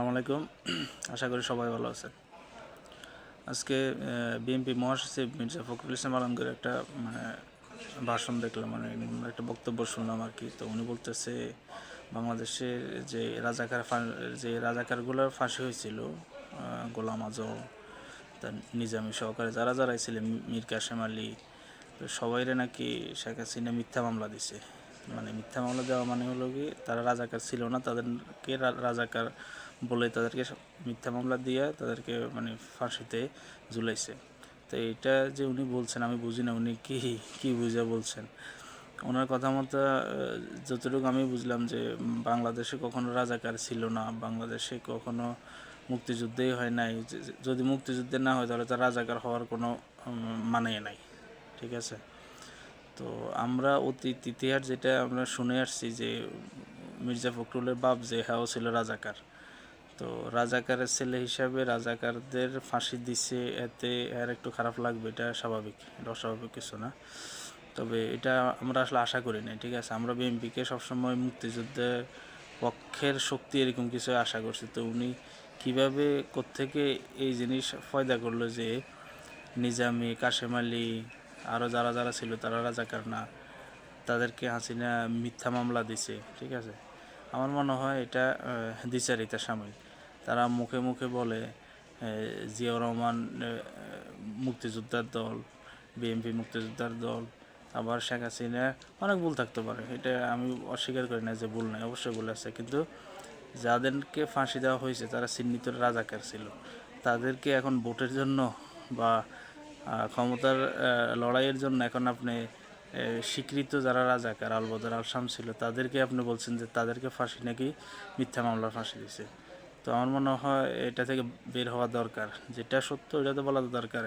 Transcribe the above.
আসসালামু আলাইকুম। আশা করি সবাই ভালো আছেন। আজকে বিএনপি মহাসচিব মির্জা ফখরুল ইসলাম আলমগীর একটা ভাষণ দেখলাম, একটা বক্তব্য শুনলাম আর কি। তো উনি বলতেছে বাংলাদেশের যে রাজাকারগুলোর ফাঁসি হয়েছিল, গোলাম আজম, তার নিজামী সহকারে যারা যারাই ছিলেন, মীর কাসেম আলী, তো সবাইরে নাকি শেখ হাসিনা মিথ্যা মামলা দিছে। মিথ্যা মামলা দেওয়া মানে হলো কি, তারা রাজাকার ছিল না, তাদেরকে রাজাকার বলে তাদেরকে মিথ্যা মামলা দিয়ে তাদেরকে ফাঁসিতে ঝুলাইছে। তো এইটা যে উনি বলছেন, আমি বুঝি না উনি কি কি বুঝে বলছেন। ওনার কথা মতো যতটুকু আমি বুঝলাম যে বাংলাদেশে কখনো রাজাকার ছিল না, বাংলাদেশে কখনো মুক্তিযুদ্ধই হয় নাই। যদি মুক্তিযুদ্ধে না হয় তাহলে তো রাজাকার হওয়ার কোনো মানে নাই, ঠিক আছে। তো আমরা অতীত ইতিহাস যেটা আমরা শুনে আসছি যে মির্জা ফখরুলের বাপ যে হ্যাঁ ছিল রাজাকার। তো রাজাকারের ছেলে হিসাবে রাজাকারদের ফাঁসি দিছে, এতে আর একটু খারাপ লাগবে, এটা স্বাভাবিক, এটা অস্বাভাবিক কিছু না। তবে এটা আমরা আসলে আশা করি না, ঠিক আছে। আমরা বিএনপিকে সবসময় মুক্তিযুদ্ধের পক্ষের শক্তি এরকম কিছু আশা করছি। তো উনি কীভাবে কোত্থেকে এই জিনিস ফয়দা করলো যে নিজামী, কাশেম আলী, আরও যারা যারা ছিল তারা রাজাকার না, তাদেরকে হাসিনা মিথ্যা মামলা দিছে, ঠিক আছে। আমার মনে হয় এটা দ্বিচারিতা সামিল। তারা মুখে মুখে বলে জিয়াউর রহমান মুক্তিযোদ্ধার দল, বিএনপি মুক্তিযোদ্ধার দল, আবার শেখ হাসিনা অনেক ভুল থাকতে পারে, এটা আমি অস্বীকার করি না যে ভুল নাই, অবশ্যই ভুল আছে। কিন্তু যাদেরকে ফাঁসি দেওয়া হয়েছে তারা চিহ্নিত রাজাকার ছিল। তাদেরকে এখন ভোটের জন্য বা ক্ষমতার লড়াইয়ের জন্য এখন আপনি স্বীকৃত যারা রাজাকার আলবদর আলসাম ছিল তাদেরকে আপনি বলছেন যে তাদেরকে ফাঁসি নাকি মিথ্যা মামলার ফাঁসি দিছে। তো আমার মনে হয় এটা থেকে বের হওয়া দরকার, যেটা সত্য এটা তো বলা দরকার।